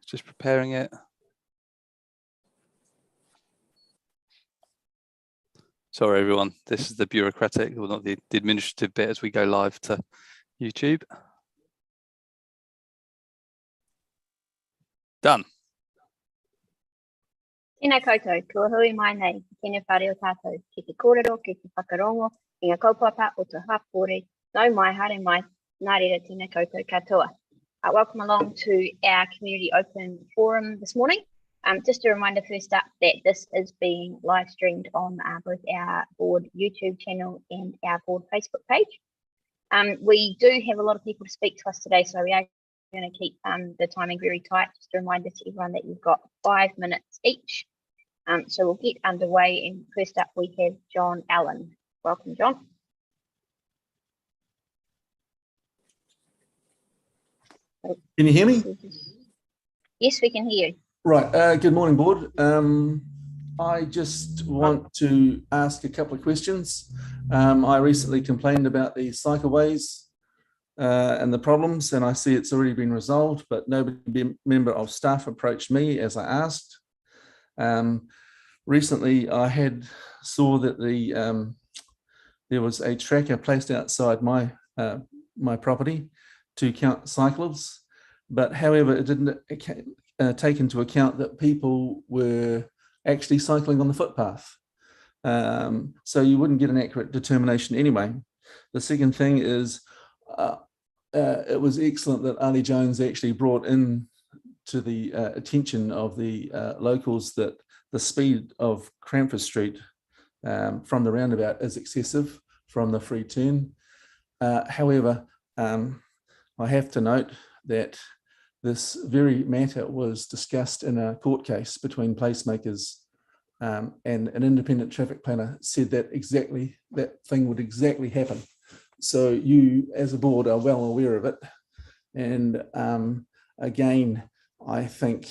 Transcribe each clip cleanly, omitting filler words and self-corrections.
Just preparing it. Sorry, everyone. This is the bureaucratic, or not the administrative bit as we go live to YouTube. Done. Tēnā koutou, kua hui mai nei, tēnā whare o tātou, ki te kōrero, ki te whakarongo, i ngā kaupapa o te hapore, nau mai, haere mai, nā reira tēnā koutou katoa. Welcome along to our Community Open Forum this morning. Just a reminder first up that this is being live streamed on both our board YouTube channel and our board Facebook page. We do have a lot of people to speak to us today, so we are going to keep the timing very tight. Just a reminder to everyone that you've got 5 minutes each. So we'll get underway, and first up we have John Allen. Welcome, John. Can you hear me? Yes, we can hear you. Right. Good morning, board. I just want to ask a couple of questions. I recently complained about the cycleways and the problems, and I see it's already been resolved, but no member of staff approached me as I asked. Recently, I saw that there was a tracker placed outside my property to count cycles, but however, it didn't take into account that people were actually cycling on the footpath. So you wouldn't get an accurate determination anyway. The second thing is, it was excellent that Ali Jones actually brought in to the attention of the locals that the speed of Cranford Street from the roundabout is excessive from the free turn. However, I have to note that this very matter was discussed in a court case between placemakers, and an independent traffic planner said that that thing would exactly happen. So you as a board are well aware of it. And again, I think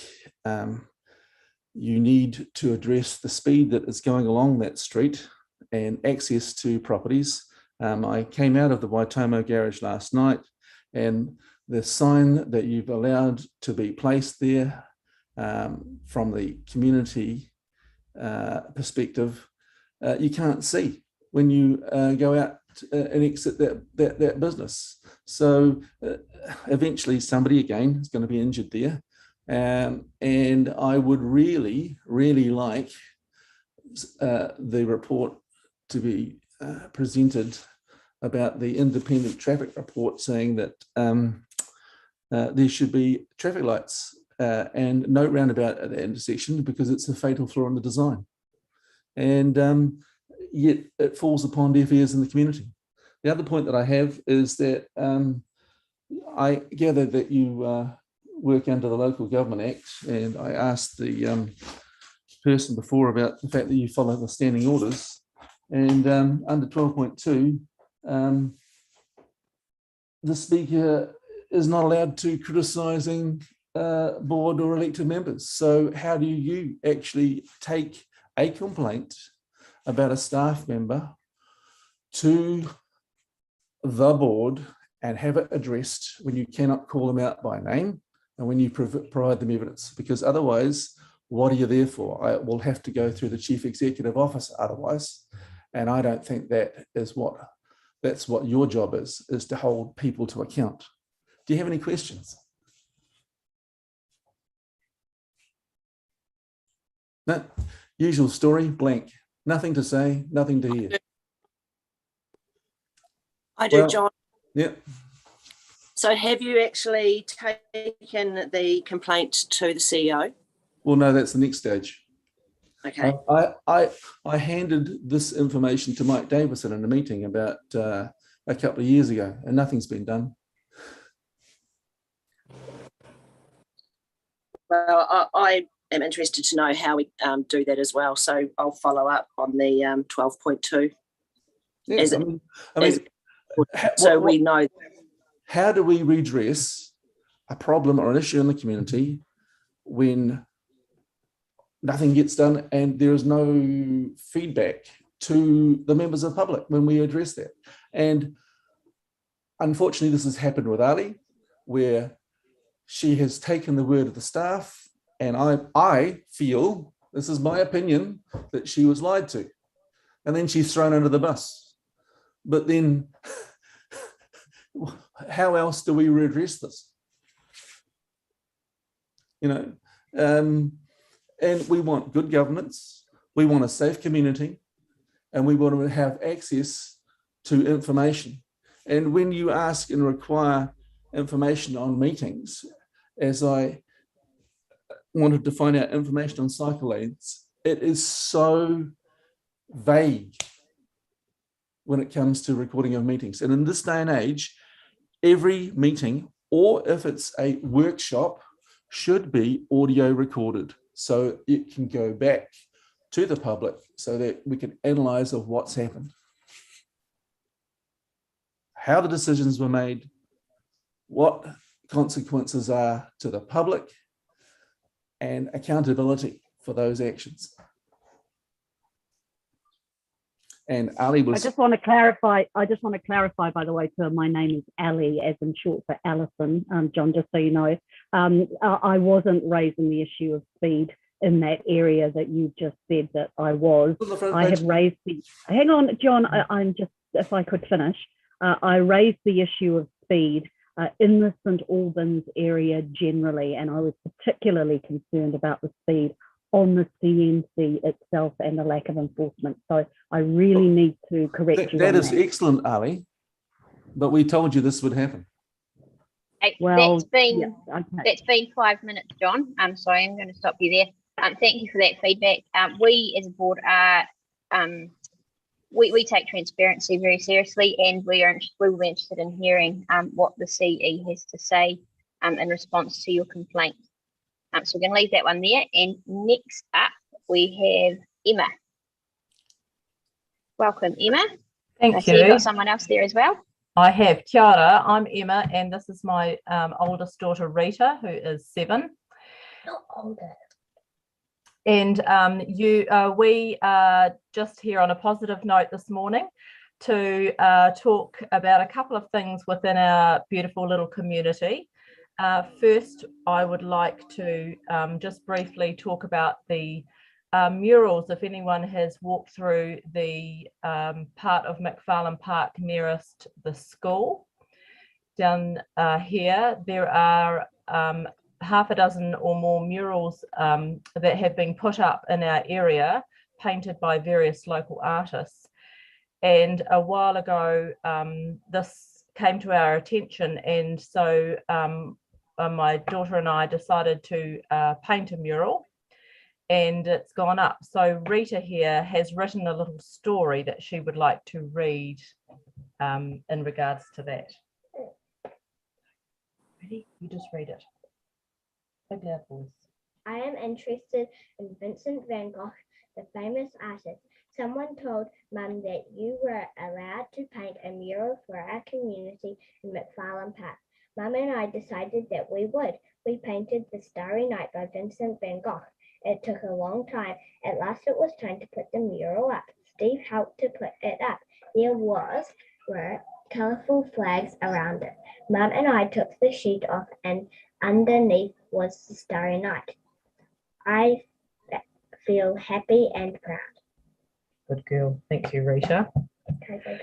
you need to address the speed that is going along that street and access to properties. I came out of the Waitomo garage last night, and the sign that you've allowed to be placed there from the community perspective, you can't see when you go out and exit that business. So eventually somebody again is going to be injured there. And I would really, really like the report to be presented about the independent traffic report saying that there should be traffic lights and no roundabout at the intersection because it's a fatal flaw in the design. And yet it falls upon deaf ears in the community. The other point that I have is that I gather that you work under the Local Government Act, and I asked the person before about the fact that you follow the standing orders, and under 12.2, the Speaker is not allowed to criticising board or elected members. So how do you actually take a complaint about a staff member to the board and have it addressed when you cannot call them out by name and when you provide them evidence? Because otherwise, what are you there for? I will have to go through the Chief Executive Officer otherwise. And I don't think that's what your job is to hold people to account. Do you have any questions? No, usual story, blank. Nothing to say, nothing to hear. I do, John. Yeah. So have you actually taken the complaint to the CEO? Well, no, that's the next stage. Okay. I handed this information to Mike Davison in a meeting about a couple of years ago, and nothing's been done. Well, I am interested to know how we do that as well. So I'll follow up on the 12.2. Yeah, we know. How do we redress a problem or an issue in the community when nothing gets done and there is no feedback to the members of the public when we address that? And unfortunately, this has happened with Ali, where she has taken the word of the staff, and I feel, this is my opinion, that she was lied to. And then she's thrown under the bus. But then how else do we redress this? You know, and we want good governance, we want a safe community, and we want to have access to information. And when you ask and require information on meetings, as I wanted to find out information on cycle lanes, it is so vague when it comes to recording of meetings. And in this day and age, every meeting, or if it's a workshop, should be audio recorded so it can go back to the public so that we can analyze of what's happened, how the decisions were made, what consequences are to the public, and accountability for those actions. And Ali was... I just want to clarify, by the way, so my name is Ali, as in short for Alison, John, just so you know. I wasn't raising the issue of speed in that area that you just said that I was. I have raised the... Hang on, John, I'm just, if I could finish. I raised the issue of speed in the St Albans area generally, and I was particularly concerned about the speed on the CNC itself and the lack of enforcement. So I really need to correct you. That is excellent, Ali, but we told you this would happen. Well, that's been 5 minutes, John. So I'm going to stop you there. Thank you for that feedback. We as a board are we take transparency very seriously, and we will be interested in hearing what the CE has to say in response to your complaint. So we're going to leave that one there. And next up, we have Emma. Welcome, Emma. Thank you. You've got someone else there as well. I have. Kia ora, I'm Emma, and this is my oldest daughter, Rita, who is 7. Not older. And we are just here on a positive note this morning to talk about a couple of things within our beautiful little community. First, I would like to just briefly talk about the murals. If anyone has walked through the part of McFarlane Park nearest the school, down here, there are half a dozen or more murals that have been put up in our area, painted by various local artists. And a while ago, this came to our attention, and so my daughter and I decided to paint a mural, and it's gone up. So Rita here has written a little story that she would like to read in regards to that. Ready? You just read it. Big loud voice. I am interested in Vincent van Gogh, the famous artist. Someone told Mum that you were allowed to paint a mural for our community in McFarlane Park. Mum and I decided that we would. We painted The Starry Night by Vincent van Gogh. It took a long time. At last it was time to put the mural up. Steve helped to put it up. There were colourful flags around it. Mum and I took the sheet off, and underneath was The Starry Night. I feel happy and proud. Good girl. Thank you, Rita. Can I go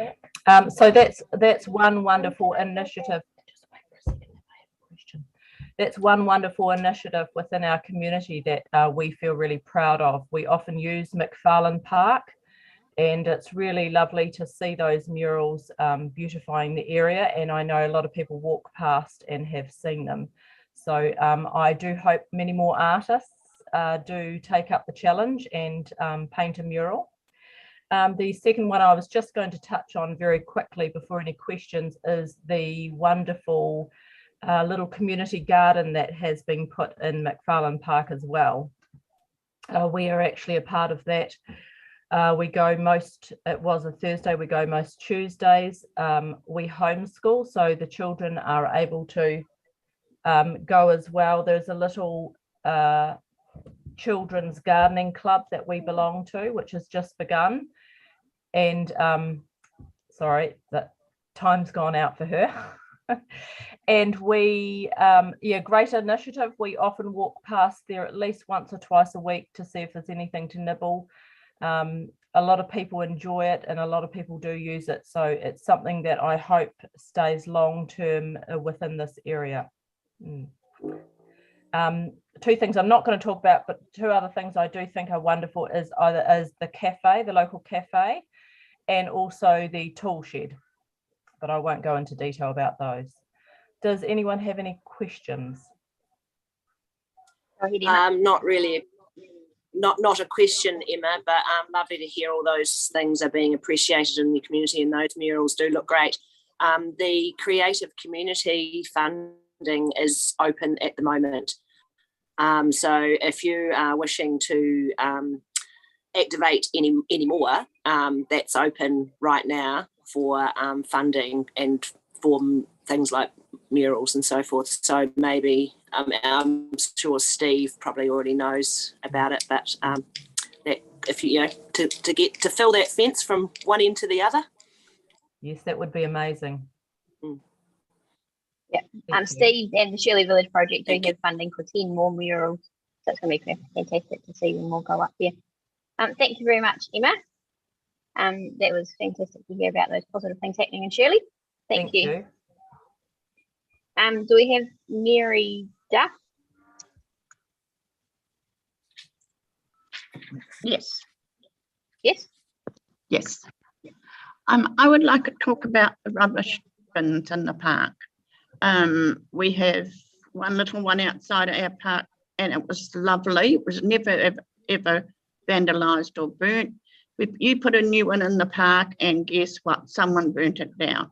back? So that's one wonderful initiative. Just wait for a second if I have a question. That's one wonderful initiative within our community that we feel really proud of. We often use McFarlane Park, and it's really lovely to see those murals beautifying the area. And I know a lot of people walk past and have seen them. So I do hope many more artists do take up the challenge and paint a mural. The second one I was just going to touch on very quickly before any questions is the wonderful little community garden that has been put in McFarlane Park as well. We are actually a part of that. We go most, it was a Thursday, we go most Tuesdays. We homeschool, so the children are able to go as well. There's a little children's gardening club that we belong to, which has just begun. And sorry, that time's gone out for her. And we, great initiative. We often walk past there at least once or twice a week to see if there's anything to nibble. A lot of people enjoy it and a lot of people do use it. So it's something that I hope stays long term within this area. Two things I'm not going to talk about, but two other things I do think are wonderful is the cafe, the local cafe, and also the tool shed. But I won't go into detail about those. Does anyone have any questions? Not really. Not a question, Emma, but lovely to hear all those things are being appreciated in the community, and those murals do look great. The creative community funding is open at the moment. So if you are wishing to activate any more, that's open right now for funding and for things like murals and so forth. So maybe I'm sure Steve probably already knows about it, but that if you to fill that fence from one end to the other. Yes, that would be amazing. Yeah, Steve and the Shirley Village project do have funding for 10 more murals, so it's going to be fantastic to see them all go up there. Thank you very much, Emma. That was fantastic to hear about those positive things happening in Shirley. Thank you. Do we have Mary Duff? Yes. Yes. Yes. I would like to talk about the rubbish bins in the park. We have one little one outside our park, and it was lovely. It was never ever vandalised or burnt. You put a new one in the park, and guess what? Someone burnt it down.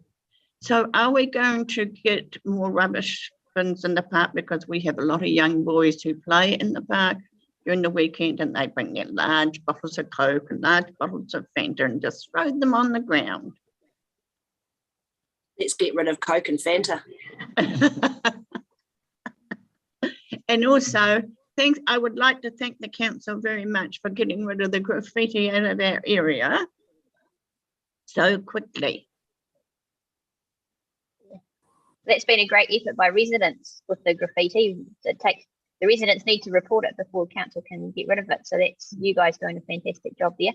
So are we going to get more rubbish bins in the park, because we have a lot of young boys who play in the park during the weekend, and they bring their large bottles of Coke and large bottles of Fanta and just throw them on the ground? Let's get rid of Coke and Fanta. And also, I would like to thank the council very much for getting rid of the graffiti out of our area so quickly. That's been a great effort by residents with the graffiti. The residents need to report it before council can get rid of it. So that's you guys doing a fantastic job there.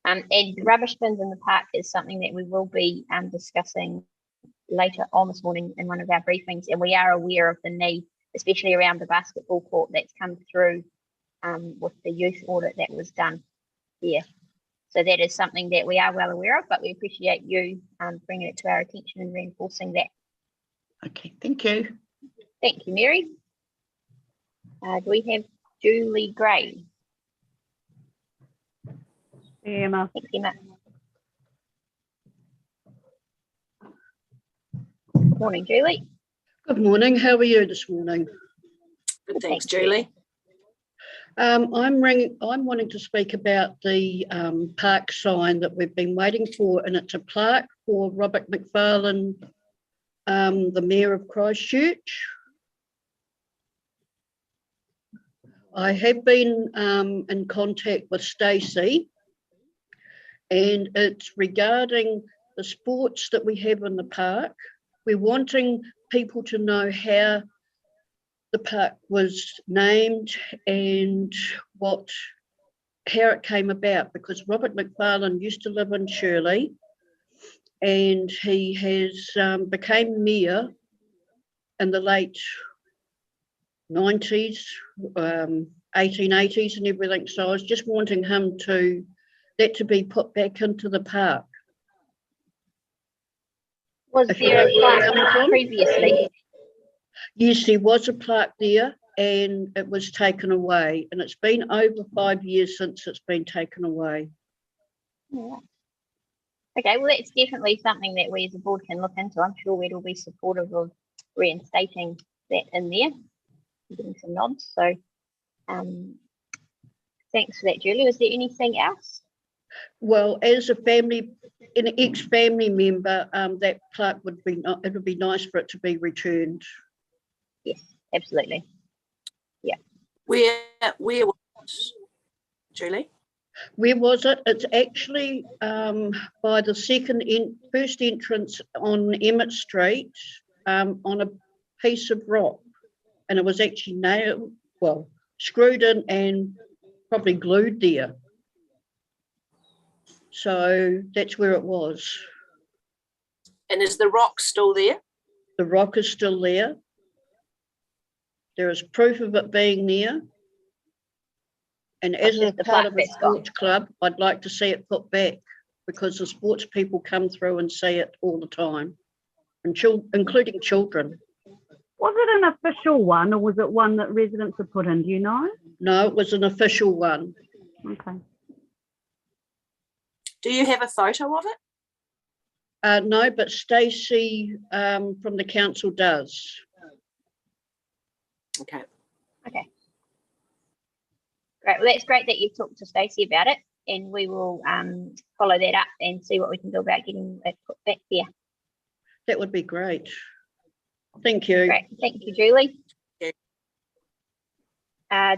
And rubbish bins in the park is something that we will be discussing later on this morning in one of our briefings. And we are aware of the need, especially around the basketball court that's come through with the youth audit that was done there. So that is something that we are well aware of, but we appreciate you bringing it to our attention and reinforcing that. Okay, thank you. Thank you, Mary. Do we have Julie Gray? Emma. Thanks, Emma. Morning, Julie. Good morning. How are you this morning? Good, thanks, Julie. I'm wanting to speak about the park sign that we've been waiting for, and it's a plaque for Robert McFarlane, the Mayor of Christchurch. I have been in contact with Stacey, and it's regarding the sports that we have in the park. We're wanting people to know how the park was named and how it came about, because Robert McFarlane used to live in Shirley, and he has became mayor in the late 90s, 1880s and everything. So I was just wanting that to be put back into the park. Was there a plaque previously? Yes, there was a plaque there, and it was taken away, and it's been over 5 years since it's been taken away. Yeah. Okay, well, that's definitely something that we as a board can look into. I'm sure we'd all be supportive of reinstating that in there, getting some nods. So thanks for that, Julie. Was there anything else? Well, as an ex-family member, that plaque it would be nice for it to be returned. Yes, absolutely. Yeah. Where was Julie? Where was it? It's actually by the first entrance on Emmett Street, on a piece of rock, and it was actually screwed in and probably glued there. So that's where it was. And is the rock still there? The rock is still there. There is proof of it being there. And as a part of the sports club, I'd like to see it put back, because the sports people come through and see it all the time, and including children. Was it an official one, or was it one that residents had put in? Do you know? No, it was an official one. Okay. Do you have a photo of it? No, but Stacey from the council does. Okay. Okay. Great. Well, that's great that you've talked to Stacey about it, and we will follow that up and see what we can do about getting it put back there. That would be great. Thank you. Great. Thank you, Julie. Okay.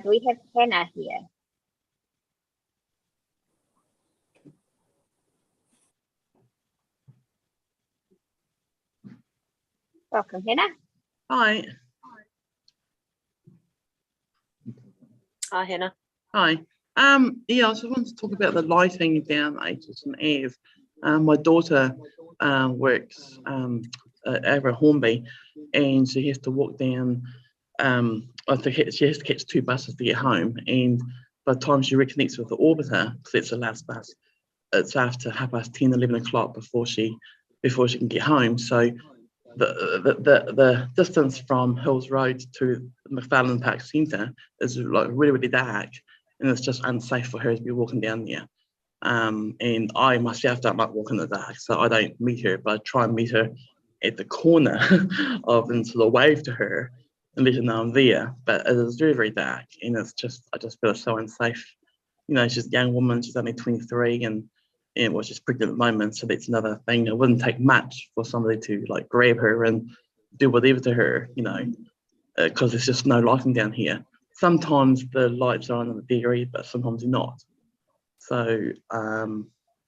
Do we have Hannah here? Welcome, Hannah. Hi. Hi, Hannah. Hi. Yeah, I just wanted to talk about the lighting down Aitchison Ave. My daughter works over at Hornby, and she has to walk down. I think she has to catch 2 buses to get home, and by the time she reconnects with the Orbiter, because it's the last bus, it's after 10:30, 11 o'clock before she can get home. So the distance from Hills Road to McFarlane Park Centre is like really, really dark, and it's just unsafe for her to be walking down there. And I myself don't like walking in the dark, so I don't meet her, but I try and meet her at the corner and sort of wave to her and let her know I'm there. But it is very, very dark, and I just feel so unsafe. You know, she's a young woman, she's only 23, and she's pregnant at the moment, so that's another thing. It wouldn't take much for somebody to like grab her and do whatever to her, you know, because there's just no lighting down here. Sometimes the lights are on in the dairy, but sometimes they're not. So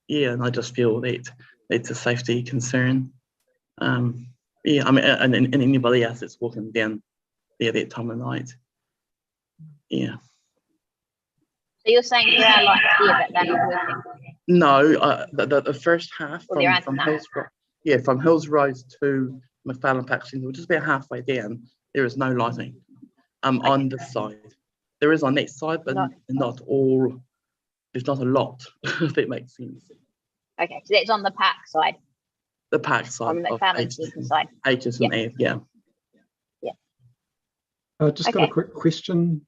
yeah, and I just feel that it's a safety concern. Yeah, I mean, and anybody else that's walking down there that time of night. Yeah. So you're saying there are lights here, but they're not working? No, the first half from Hills Road to McFarlane Park Centre, which is about halfway down, there is no lighting. On this side. There is on that side, but not all. There's not a lot, if that makes sense. Okay, so that's on the park side. The park side. On the McFarlane side. Aitchison Ave, yeah. Yeah. I just got a quick question.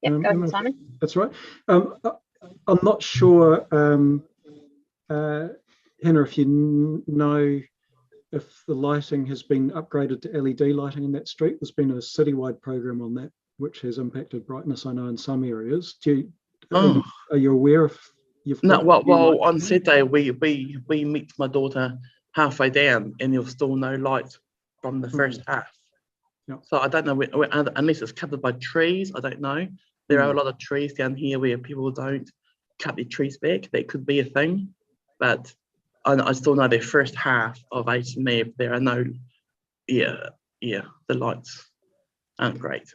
Yeah, go ahead, Simon. That's right. I'm not sure, Hannah, if you know if the lighting has been upgraded to LED lighting in that street. There's been a citywide program on that, which has impacted brightness, I know, in some areas. Are you aware if you've got? No, well, on Saturday we meet my daughter halfway down, and there's still no light from the first half. Yeah. So I don't know unless it's covered by trees. I don't know. There are a lot of trees down here where people don't cut their trees back. That could be a thing, but I still know the first half of Aitchison Ave, there are no, the lights aren't great.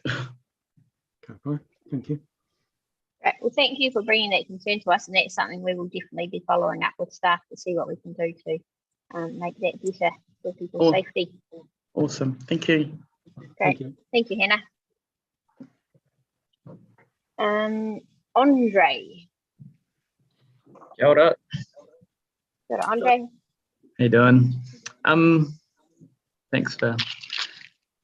Okay, thank you. Right. Well, thank you for bringing that concern to us, and that's something we will definitely be following up with staff to see what we can do to make that better for people's safety. Awesome, thank you. Great, thank you, Hannah. Andre. Kia ora. Kia ora, Andre. How you doing? Thanks for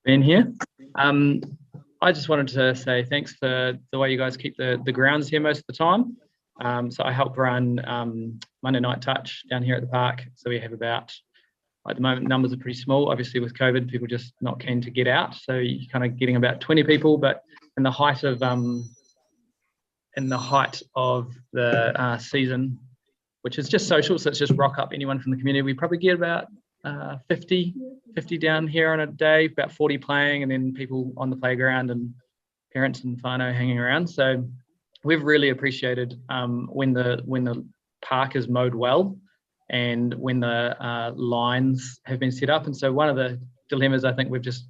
being here. I just wanted to say thanks for the way you guys keep the grounds here most of the time. So I help run Monday Night Touch down here at the park. So we have about, at the moment, numbers are pretty small. Obviously with COVID, people just not keen to get out. So you're kind of getting about 20 people, but in the height of the season, which is just social, so it's just rock up anyone from the community. We probably get about 50 down here on a day, about 40 playing, and then people on the playground and parents and whānau hanging around. So we've really appreciated when the park is mowed well and when the lines have been set up. And so one of the dilemmas I think we've just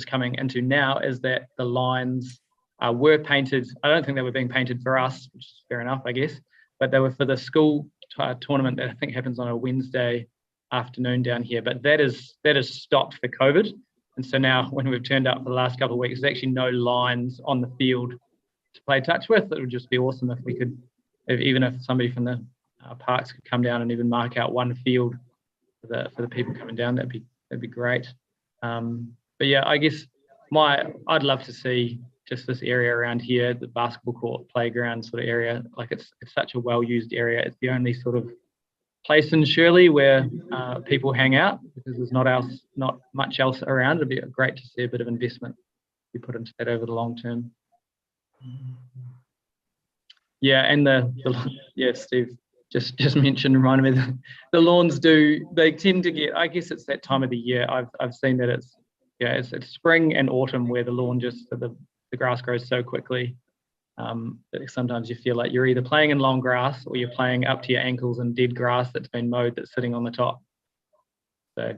coming into now is that the lines were painted. I don't think they were being painted for us, which is fair enough, I guess, but they were for the school tournament that I think happens on a Wednesday afternoon down here. But that is stopped for COVID, and so now when we've turned up for the last couple of weeks, there's actually no lines on the field to play touch with. It would just be awesome if we could, even if somebody from the parks could come down and even mark out one field for the people coming down. That'd be great. But yeah, I guess I'd love to see just this area around here, the basketball court, playground sort of area. Like it's such a well-used area. It's the only sort of place in Shirley where people hang out, because there's not much else around. It'd be great to see a bit of investment be put into that over the long term. Yeah, and Steve just reminded me that the lawns they tend to get, I guess it's that time of the year. I've seen that it's spring and autumn where the lawn the grass grows so quickly that sometimes you feel like you're either playing in long grass or you're playing up to your ankles in dead grass that's been mowed that's sitting on the top. So.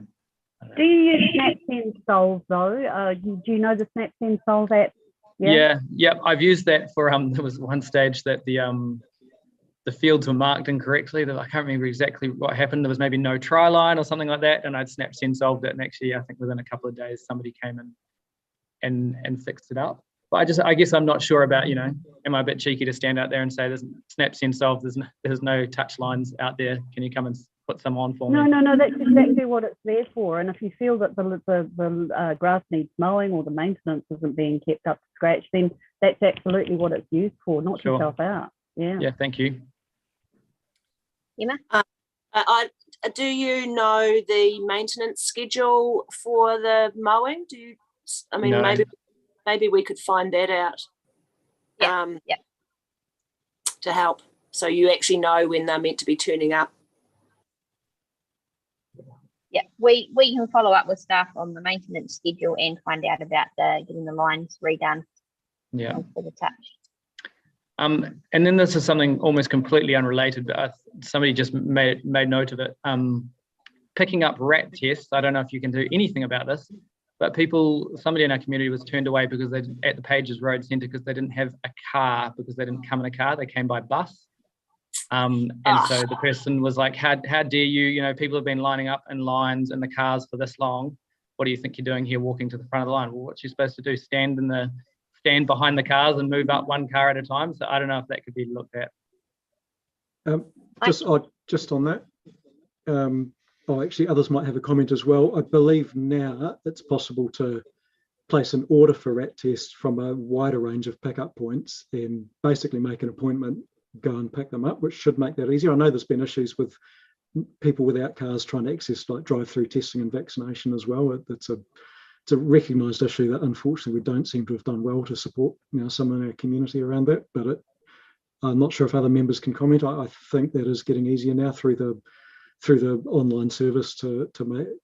Do you use Snap10 Solve though? Do you know the Snap10 Solve app? Yeah. I've used that for there was one stage that the fields were marked incorrectly. I can't remember exactly what happened. There was maybe no try line or something like that, and I'd Snap10 solved it. And actually, I think within a couple of days, somebody came in and fixed it up. But I guess I'm not sure about, am I a bit cheeky to stand out there and say there's Snap10 solved? There's no touch lines out there. Can you come and put some on for me? No, that's exactly what it's there for. And if you feel that the grass needs mowing or the maintenance isn't being kept up to scratch, then that's absolutely what it's used for, not to help out. Yeah. Yeah, thank you. Emma? Do you know the maintenance schedule for the mowing? No. Maybe we could find that out. To help, so you actually know when they're meant to be turning up. Yeah, we can follow up with staff on the maintenance schedule and find out about getting the lines redone. Yeah. For the touch. And then this is something almost completely unrelated, but somebody just made note of it. Picking up rat tests. I don't know if you can do anything about this, but somebody in our community was turned away because at the Pages Road Centre because they didn't have a car, because they didn't come in a car, they came by bus. And so the person was like, how dare you, people have been lining up in lines in the cars for this long. What do you think you're doing here walking to the front of the line? Well, what's you supposed to do? Stand behind the cars and move up one car at a time. So I don't know if that could be looked at. Just on that. Actually, others might have a comment as well. I believe now it's possible to place an order for rat tests from a wider range of pickup points and basically make an appointment, go and pick them up, which should make that easier. I know there's been issues with people without cars trying to access like drive-through testing and vaccination as well. It's a recognised issue that unfortunately we don't seem to have done well to support some in our community around that. But I'm not sure if other members can comment. I think that is getting easier now through the online service to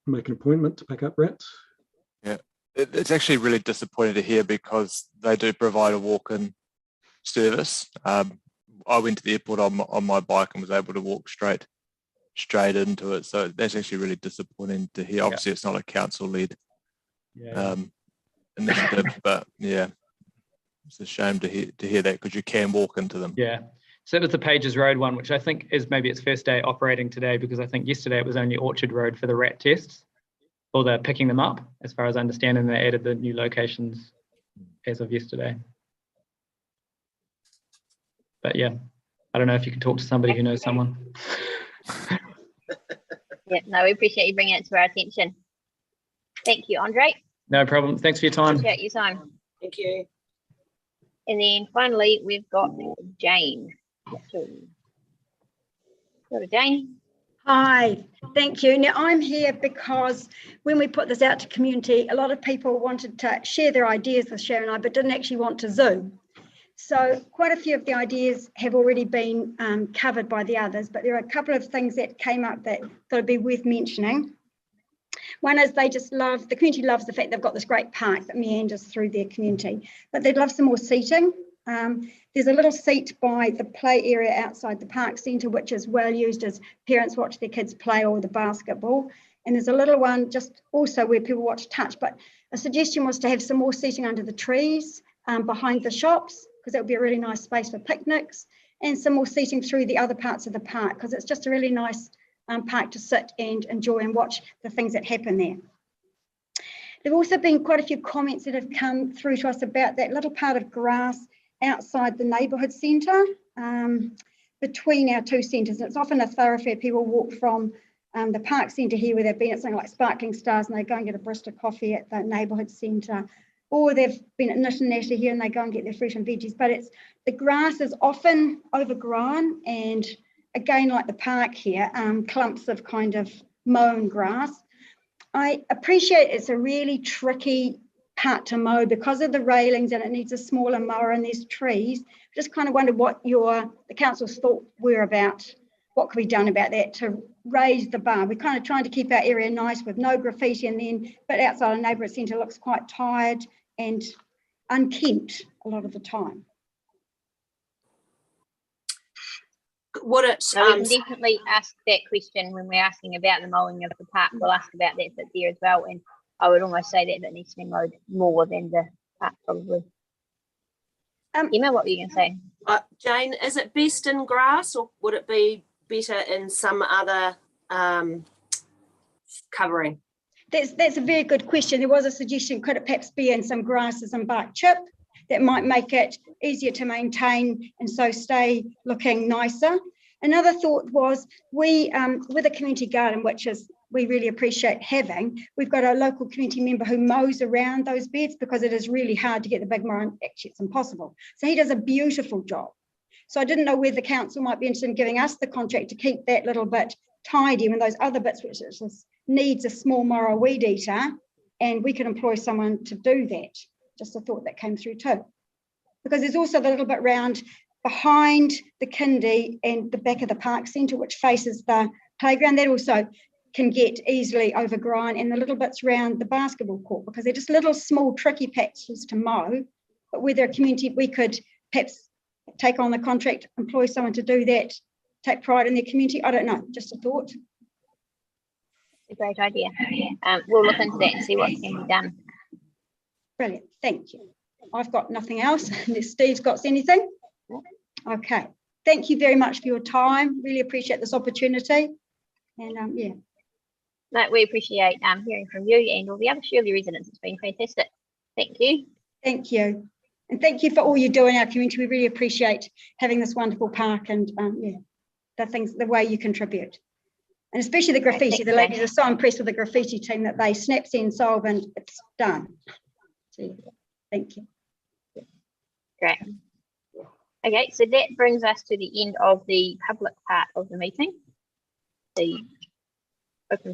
make an appointment to pick up rats. Yeah, it's actually really disappointing to hear because they do provide a walk-in service. I went to the airport on my bike and was able to walk straight into it. So that's actually really disappointing to hear. Obviously, it's not a council-led initiative, but yeah, it's a shame to hear that because you can walk into them. Yeah. So that was the Pages Road one, which I think is maybe its first day operating today, because I think yesterday it was only Orchard Road for the rat tests, or they're picking them up, as far as I understand, and they added the new locations as of yesterday. But yeah, I don't know if you can talk to somebody who knows someone. Yeah, no, we appreciate you bringing it to our attention. Thank you, Andre. No problem. Thanks for your time. Appreciate your time. Thank you. And then finally, we've got Jane. Go to Jane. Hi, thank you. Now I'm here because when we put this out to community, a lot of people wanted to share their ideas with Sharon and I, but didn't actually want to Zoom. So quite a few of the ideas have already been covered by the others, but there are a couple of things that came up that thought would be worth mentioning. One is the community loves the fact they've got this great park that meanders through their community, but they'd love some more seating. There's a little seat by the play area outside the park centre, which is well used as parents watch their kids play or the basketball. And there's a little one just also where people want to touch, but a suggestion was to have some more seating under the trees behind the shops, because that would be a really nice space for picnics, and some more seating through the other parts of the park, because it's just a really nice park to sit and enjoy and watch the things that happen there. There have also been quite a few comments that have come through to us about that little part of grass outside the neighbourhood centre, between our two centres. It's often a thoroughfare. People walk from the park centre here where they've been at something like Sparkling Stars and they go and get a Bristol coffee at the neighbourhood centre, or they've been at Knit and Natter here and they go and get their fruit and veggies. But it's the grass is often overgrown, and again, like the park here, clumps of kind of mown grass. I appreciate it's a really tricky part to mow because of the railings, and it needs a smaller mower and there's trees. Just kind of wondered what the council's thought were about what could be done about that to raise the bar. We're kind of trying to keep our area nice with no graffiti, and then, but outside a neighbourhood centre looks quite tired and unkempt a lot of the time. What it So we can definitely ask that question when we're asking about the mowing of the park. We'll ask about that bit there as well, and I would almost say that needs to be mowed more than the park probably. Emma, what were you going to say? Jane, is it best in grass, or would it be better in some other covering? That's a very good question. There was a suggestion, could it perhaps be in some grasses and bark chip that might make it easier to maintain and so stay looking nicer. Another thought was we, with a community garden, which is we really appreciate having, we've got a local community member who mows around those beds because it is really hard to get the big mower, and actually it's impossible. So he does a beautiful job. So I didn't know whether the council might be interested in giving us the contract to keep that little bit tidy when those other bits, which needs a small mower or weed eater, and we could employ someone to do that. Just a thought that came through too. Because there's also the little bit round behind the kindy and the back of the park centre, which faces the playground, that also can get easily overgrown, and the little bits around the basketball court, because they're just little small tricky patches to mow. But whether a community, we could perhaps take on the contract, employ someone to do that, take pride in their community. I don't know, just a thought. A great idea. We'll look into that and see what can be done. Brilliant, thank you. I've got nothing else. If Steve's got anything. Okay, thank you very much for your time. Really appreciate this opportunity. And yeah. No, we appreciate hearing from you and all the other Shirley residents. It's been fantastic. Thank you. Thank you. And thank you for all you do in our community. We really appreciate having this wonderful park, and yeah, the way you contribute. And especially the graffiti. The ladies are so impressed with the graffiti team that they snap, send, solve, and it's done. So, thank you. Great. Okay, so that brings us to the end of the public part of the meeting. The